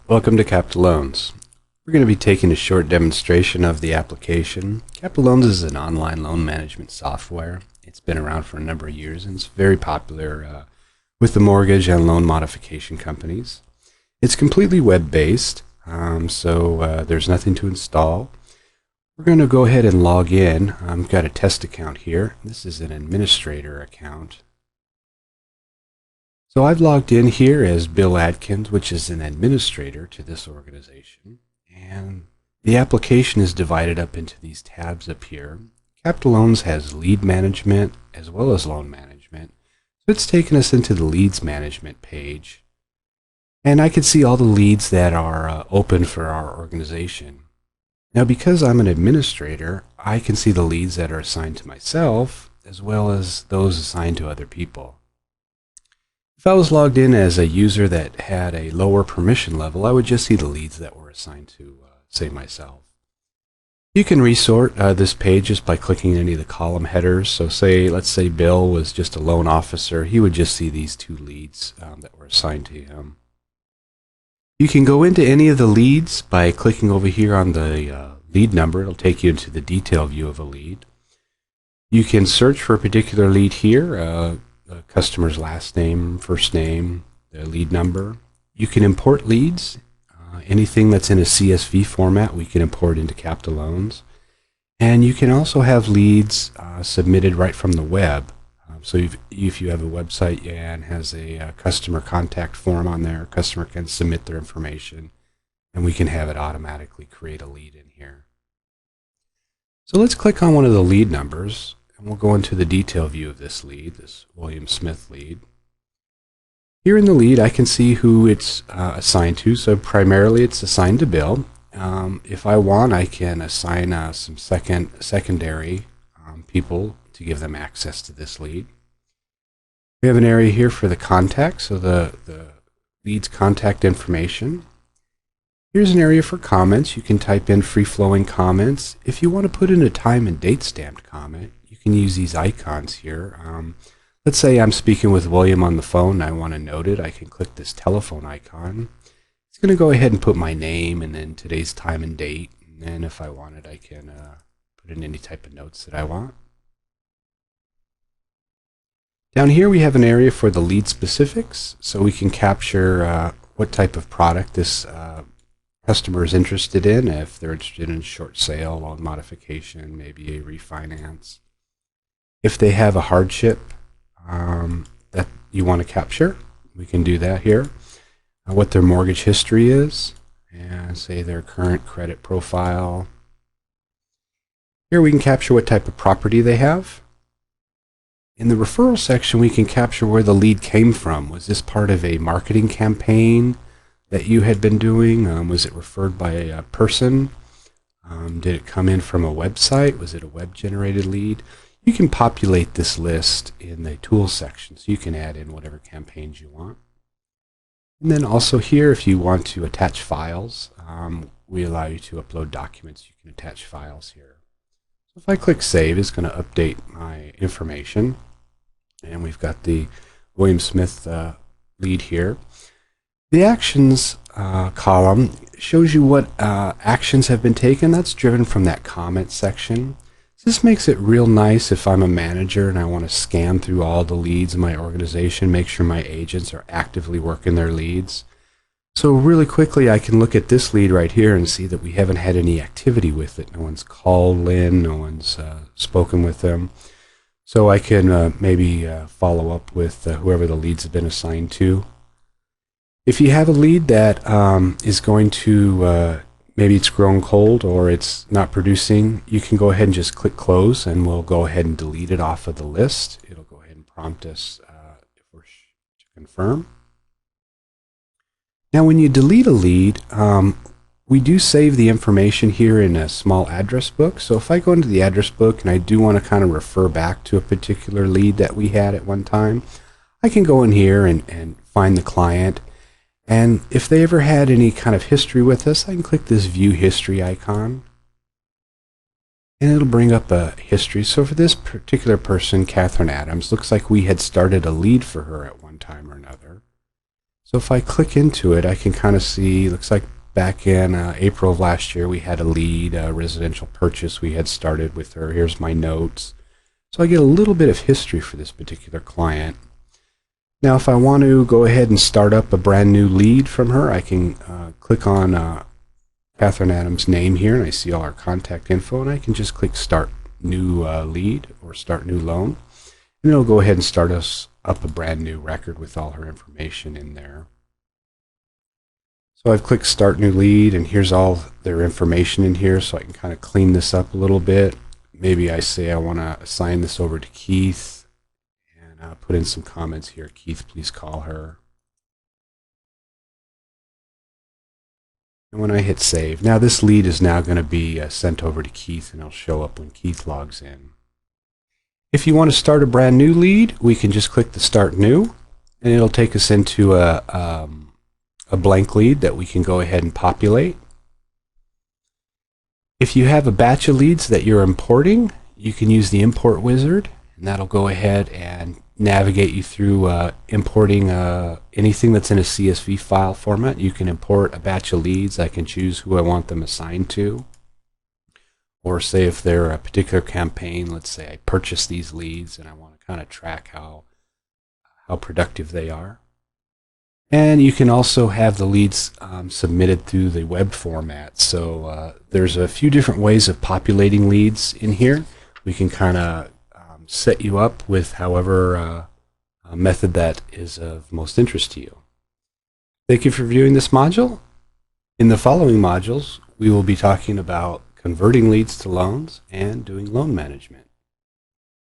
Welcome to Captaloans. We're going to be taking a short demonstration of the application. Captaloans is an online loan management software. It's been around for a number of years and it's very popular with the mortgage and loan modification companies. It's completely web-based, so there's nothing to install. We're going to go ahead and log in. I've got a test account here. This is an administrator account. So I've logged in here as Bill Adkins, which is an administrator to this organization. And the application is divided up into these tabs up here. Captaloans has lead management as well as loan management. So it's taken us into the leads management page. And I can see all the leads that are open for our organization. Now, because I'm an administrator, I can see the leads that are assigned to myself as well as those assigned to other people. If I was logged in as a user that had a lower permission level, I would just see the leads that were assigned to, say, myself. You can resort this page just by clicking any of the column headers. So let's say Bill was just a loan officer. He would just see these two leads that were assigned to him. You can go into any of the leads by clicking over here on the lead number. It'll take you into the detail view of a lead. You can search for a particular lead here. The customer's last name, first name, the lead number. You can import leads. Anything that's in a CSV format we can import into Captaloans. And you can also have leads submitted right from the web. So if you have a website and has a customer contact form on there, a customer can submit their information and we can have it automatically create a lead in here. So let's click on one of the lead numbers. And we'll go into the detail view of this lead, this William Smith lead. Here in the lead, I can see who it's assigned to. So primarily, it's assigned to Bill. If I want, I can assign some secondary people to give them access to this lead. We have an area here for the contact, so the lead's contact information. Here's an area for comments. You can type in free-flowing comments. If you want to put in a time and date stamped comment, you can use these icons here. Let's say I'm speaking with William on the phone and I want to note it. I can click this telephone icon. It's going to go ahead and put my name and then today's time and date. And then if I wanted, I can put in any type of notes that I want. Down here we have an area for the lead specifics. So we can capture what type of product this customer is interested in. If they're interested in short sale, loan modification, maybe a refinance. If they have a hardship that you want to capture, we can do that here. What their mortgage history is, and say their current credit profile. Here we can capture what type of property they have. In the referral section, we can capture where the lead came from. Was this part of a marketing campaign that you had been doing? Was it referred by a person? Did it come in from a website? Was it a web-generated lead? You can populate this list in the tools section, so you can add in whatever campaigns you want. And then also here, if you want to attach files, we allow you to upload documents. You can attach files here. So if I click Save, it's going to update my information. And we've got the William Smith lead here. The Actions column shows you what actions have been taken. That's driven from that comment section. This makes it real nice if I'm a manager and I want to scan through all the leads in my organization, make sure my agents are actively working their leads. So really quickly, I can look at this lead right here and see that we haven't had any activity with it. No one's called in, no one's spoken with them. So I can maybe follow up with whoever the leads have been assigned to. If you have a lead that is going to maybe it's grown cold or it's not producing, you can go ahead and just click close and we'll go ahead and delete it off of the list. It'll go ahead and prompt us if we're to confirm. Now when you delete a lead, we do save the information here in a small address book. So if I go into the address book and I do want to kind of refer back to a particular lead that we had at one time, I can go in here and find the client. And if they ever had any kind of history with us, I can click this View History icon. And it'll bring up a history. So for this particular person, Catherine Adams, looks like we had started a lead for her at one time or another. So if I click into it, I can kind of see, looks like back in April of last year, we had a lead, a residential purchase we had started with her. Here's my notes. So I get a little bit of history for this particular client. Now, if I want to go ahead and start up a brand new lead from her, I can click on Catherine Adams' name here, and I see all our contact info, and I can just click Start New Lead or Start New Loan. And it'll go ahead and start us up a brand new record with all her information in there. So I've clicked Start New Lead, and here's all their information in here, so I can kind of clean this up a little bit. Maybe I say I want to assign this over to Keith, and I'll put in some comments here. Keith, please call her. And when I hit save, now this lead is now going to be sent over to Keith, and it'll show up when Keith logs in. If you want to start a brand new lead, we can just click the Start New, and it'll take us into a blank lead that we can go ahead and populate. If you have a batch of leads that you're importing, you can use the import wizard, and that'll go ahead and navigate you through importing anything that's in a CSV file format. You can import a batch of leads. I can choose who I want them assigned to. Or say if they're a particular campaign, let's say I purchased these leads and I want to kind of track how productive they are. And you can also have the leads submitted through the web format. So there's a few different ways of populating leads in here. We can kind of set you up with however method that is of most interest to you. Thank you for viewing this module. In the following modules, we will be talking about converting leads to loans and doing loan management.